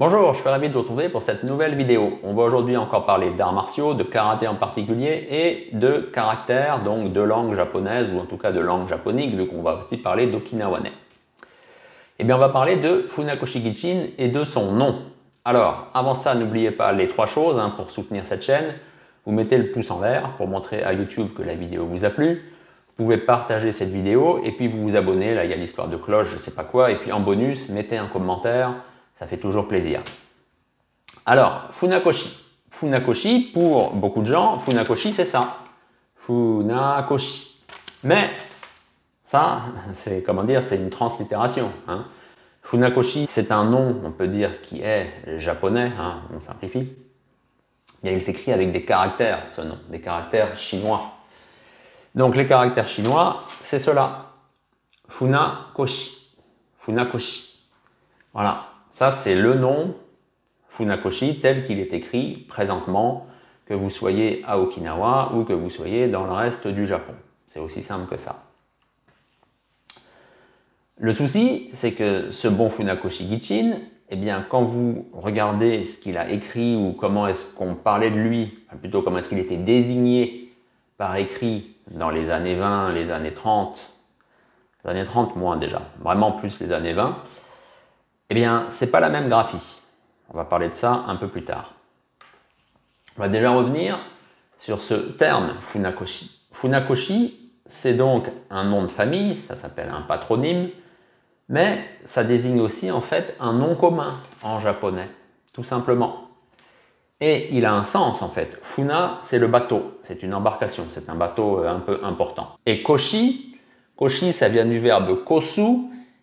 Bonjour, je suis ravi de vous retrouver pour cette nouvelle vidéo. On va aujourd'hui encore parler d'arts martiaux, de karaté en particulier et de caractères, donc de langue japonaise ou en tout cas de langue japonique vu qu'on va aussi parler d'okinawanais. Eh bien on va parler de Funakoshi Gichin et de son nom. Alors avant ça, n'oubliez pas les trois choses pour soutenir cette chaîne. Vous mettez le pouce en l'air pour montrer à YouTube que la vidéo vous a plu. Vous pouvez partager cette vidéo et puis vous vous abonnez, là il y a l'histoire de cloche, je ne sais pas quoi, et puis en bonus, mettez un commentaire. Ça fait toujours plaisir. Alors, Funakoshi. Funakoshi, pour beaucoup de gens, Funakoshi, c'est ça. Funakoshi. Mais, ça, c'est comment dire, c'est une translittération. Funakoshi, c'est un nom, on peut dire, qui est japonais, on simplifie. Mais il s'écrit avec des caractères, ce nom, des caractères chinois. Donc, les caractères chinois, c'est cela. Funakoshi. Funakoshi. Voilà. Ça, c'est le nom Funakoshi tel qu'il est écrit présentement, que vous soyez à Okinawa ou que vous soyez dans le reste du Japon. C'est aussi simple que ça. Le souci, c'est que ce bon Funakoshi Gichin, eh bien, quand vous regardez ce qu'il a écrit ou comment est-ce qu'on parlait de lui, plutôt comment est-ce qu'il était désigné par écrit dans les années 20, les années 30, les années 30 moins déjà, vraiment plus les années 20, eh bien, ce n'est pas la même graphie. On va parler de ça un peu plus tard. On va déjà revenir sur ce terme Funakoshi. Funakoshi, c'est donc un nom de famille, ça s'appelle un patronyme, mais ça désigne aussi en fait un nom commun en japonais, tout simplement. Et il a un sens en fait. Funa, c'est le bateau, c'est une embarcation, c'est un bateau un peu important. Et koshi, koshi, ça vient du verbe kosu,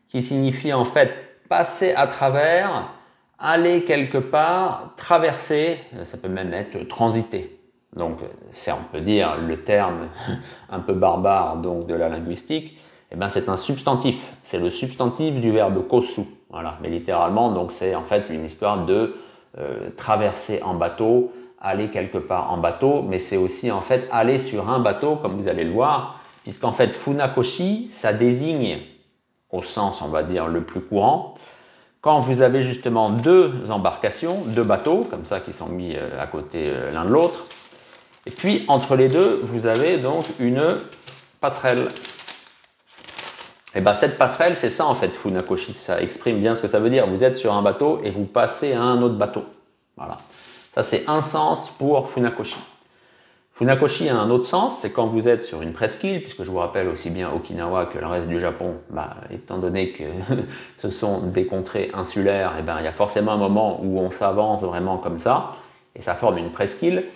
qui signifie en fait passer à travers, aller quelque part, traverser, ça peut même être transiter. Donc, c'est, on peut dire, le terme un peu barbare donc, de la linguistique, eh ben, c'est un substantif. C'est le substantif du verbe kosu. Voilà. Mais littéralement, donc, c'est en fait une histoire de traverser en bateau, aller quelque part en bateau, mais c'est aussi en fait aller sur un bateau, comme vous allez le voir, puisqu'en fait, Funakoshi, ça désigne au sens, on va dire, le plus courant, quand vous avez justement deux embarcations, deux bateaux, comme ça, qui sont mis à côté l'un de l'autre, et puis entre les deux, vous avez donc une passerelle. Et bien cette passerelle, c'est ça en fait, Funakoshi, ça exprime bien ce que ça veut dire. Vous êtes sur un bateau et vous passez à un autre bateau. Voilà. Ça, c'est un sens pour Funakoshi. Funakoshi a un autre sens, c'est quand vous êtes sur une presqu'île, puisque je vous rappelle aussi bien Okinawa que le reste du Japon, étant donné que ce sont des contrées insulaires, et il y a forcément un moment où on s'avance vraiment comme ça, et ça forme une presqu'île,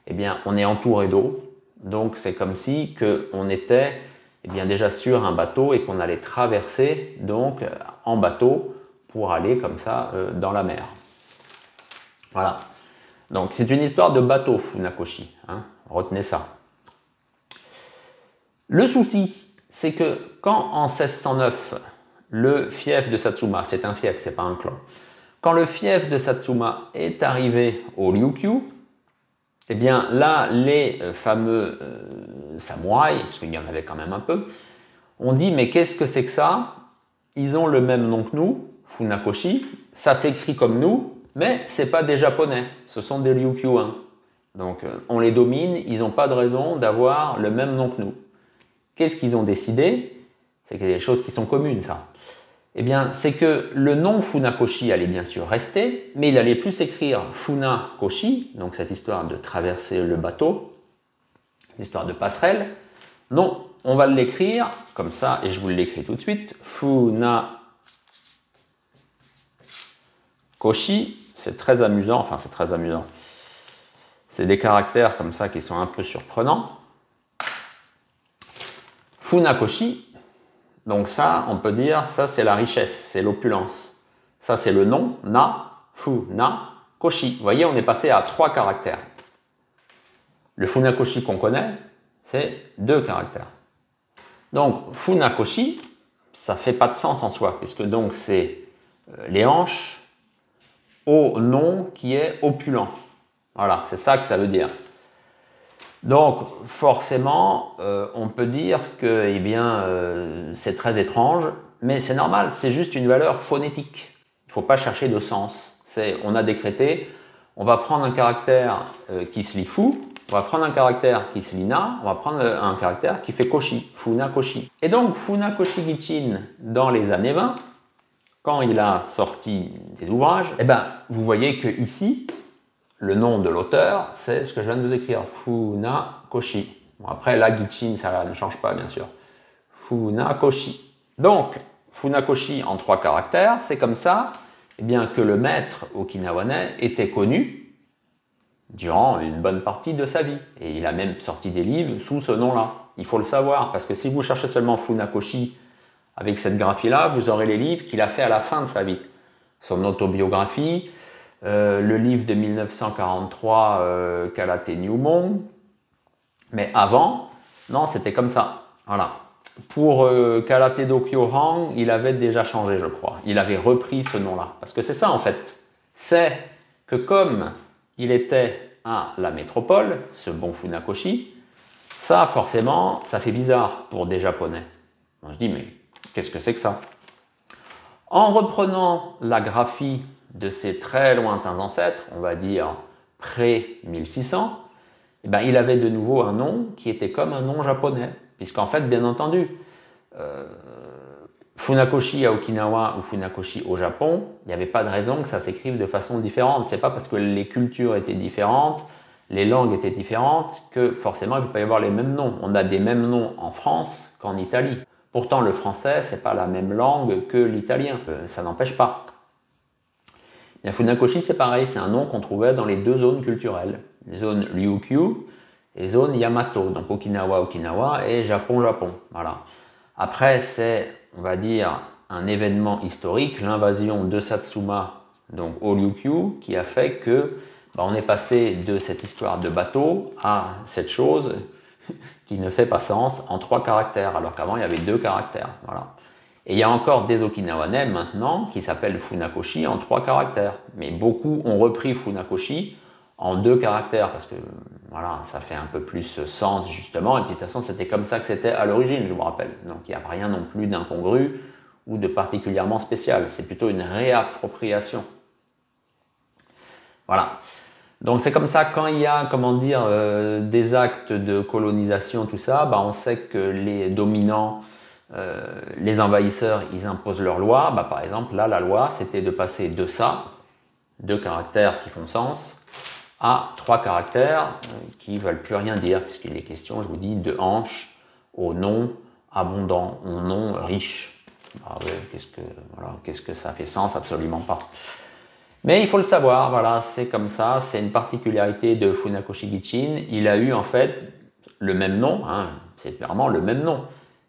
et bien on est entouré d'eau, donc c'est comme si on était déjà sur un bateau et qu'on allait traverser donc en bateau pour aller comme ça dans la mer. Voilà. Donc c'est une histoire de bateau, Funakoshi. Retenez ça. Le souci, c'est que quand en 1609, le fief de Satsuma, c'est un fief, c'est pas un clan, quand le fief de Satsuma est arrivé au Ryukyu, eh bien là, les fameux samouraïs, parce qu'il y en avait quand même un peu, ont dit mais qu'est-ce que c'est que ça? Ils ont le même nom que nous, Funakoshi, ça s'écrit comme nous, mais c'est pas des japonais, ce sont des Ryukyuins. Donc on les domine, ils n'ont pas de raison d'avoir le même nom que nous. Qu'est-ce qu'ils ont décidé? C'est qu'il y a des choses qui sont communes, ça. Eh bien, c'est que le nom Funakoshi allait bien sûr rester, mais il allait plus s'écrire Funakoshi, donc cette histoire de traverser le bateau, cette histoire de passerelle. Non, on va l'écrire comme ça, et je vous l'écris tout de suite. Funakoshi, c'est très amusant, enfin c'est très amusant. C'est des caractères comme ça qui sont un peu surprenants. Funakoshi, donc ça, on peut dire, ça c'est la richesse, c'est l'opulence. Ça c'est le nom, na, Funakoshi. Vous voyez, on est passé à 3 caractères. Le Funakoshi qu'on connaît, c'est 2 caractères. Donc Funakoshi, ça ne fait pas de sens en soi, puisque donc c'est les hanches au nom qui est opulent. Voilà, c'est ça que ça veut dire. Donc, forcément, on peut dire que c'est très étrange, mais c'est normal, c'est juste une valeur phonétique. Il ne faut pas chercher de sens. C'est, on a décrété, on va prendre un caractère qui se lit fu, on va prendre un caractère qui se lit na, on va prendre un caractère qui fait koshi, Funakoshi. Et donc Funakoshi Gichin, dans les années 20, quand il a sorti des ouvrages, eh ben, vous voyez que ici, le nom de l'auteur, c'est ce que je viens de vous écrire, Funakoshi. Bon, après, là, Gichin, ça ne change pas, bien sûr. Funakoshi. Donc, Funakoshi en 3 caractères, c'est comme ça eh bien, que le maître okinawanais était connu durant une bonne partie de sa vie. Et il a même sorti des livres sous ce nom-là. Il faut le savoir, parce que si vous cherchez seulement Funakoshi avec cette graphie-là, vous aurez les livres qu'il a fait à la fin de sa vie. Son autobiographie, le livre de 1943, Kalate Newmon. Mais avant, non, c'était comme ça. Voilà. Pour Kalate Dokyohan, il avait déjà changé, je crois. Il avait repris ce nom-là. Parce que c'est ça, en fait. C'est que comme il était à la métropole, ce bon Funakoshi, ça, forcément, ça fait bizarre pour des Japonais. On se dit, mais qu'est-ce que c'est que ça? En reprenant la graphie de ses très lointains ancêtres, on va dire pré-1600, eh ben, il avait de nouveau un nom qui était comme un nom japonais. Puisqu'en fait, bien entendu, Funakoshi à Okinawa ou Funakoshi au Japon, il n'y avait pas de raison que ça s'écrive de façon différente. C'est pas parce que les cultures étaient différentes, les langues étaient différentes, que forcément il ne peut pas y avoir les mêmes noms. On a des mêmes noms en France qu'en Italie. Pourtant, le français, c'est pas la même langue que l'italien. Ça n'empêche pas. Et Funakoshi, c'est pareil, c'est un nom qu'on trouvait dans les 2 zones culturelles. Les zones Ryukyu et zone Yamato, donc Okinawa, Okinawa et Japon, Japon. Voilà. Après, c'est, on va dire, un événement historique, l'invasion de Satsuma, donc au Ryukyu, qui a fait que on est passé de cette histoire de bateau à cette chose qui ne fait pas sens en 3 caractères, alors qu'avant il y avait 2 caractères. Voilà. Et il y a encore des Okinawanais maintenant qui s'appellent Funakoshi en 3 caractères. Mais beaucoup ont repris Funakoshi en 2 caractères, parce que voilà, ça fait un peu plus sens justement, et puis de toute façon c'était comme ça que c'était à l'origine, je vous rappelle. Donc il n'y a rien non plus d'incongru ou de particulièrement spécial, c'est plutôt une réappropriation. Voilà. Donc c'est comme ça, quand il y a, comment dire, des actes de colonisation, tout ça, on sait que les dominants, les envahisseurs, ils imposent leur loi. Par exemple, là, la loi, c'était de passer de ça, 2 caractères qui font sens, à 3 caractères qui ne veulent plus rien dire, puisqu'il est question, je vous dis, de hanche au nom abondant, au nom riche. Qu'est-ce que ça fait sens? Absolument pas. Mais il faut le savoir, voilà, c'est comme ça, c'est une particularité de Funakoshi Gichin. Il a eu en fait le même nom, c'est clairement le même nom,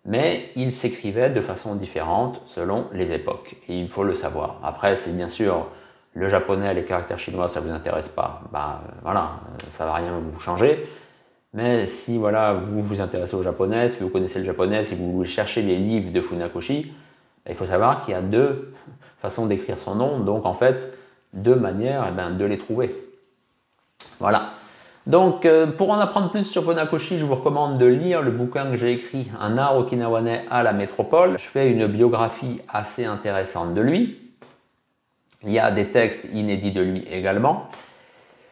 mais il s'écrivait de façon différente selon les époques, et il faut le savoir. Après, c'est bien sûr le japonais, les caractères chinois, ça ne vous intéresse pas, voilà, ça ne va rien vous changer. Mais si voilà, vous vous intéressez au japonais, si vous connaissez le japonais, si vous cherchez les livres de Funakoshi, il faut savoir qu'il y a 2 façons d'écrire son nom, donc en fait, 2 manières de les trouver. Voilà. Donc, pour en apprendre plus sur Funakoshi, je vous recommande de lire le bouquin que j'ai écrit, Un art okinawanais à la métropole. Je fais une biographie assez intéressante de lui. Il y a des textes inédits de lui également.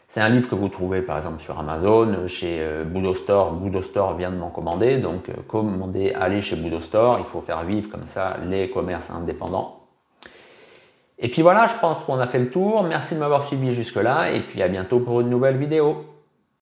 C'est un livre que vous trouvez par exemple sur Amazon, chez Budo Store. Budo Store vient de m'en commander, donc commandez, allez chez Budo Store. Il faut faire vivre comme ça les commerces indépendants. Et puis voilà, je pense qu'on a fait le tour. Merci de m'avoir suivi jusque-là et puis à bientôt pour une nouvelle vidéo.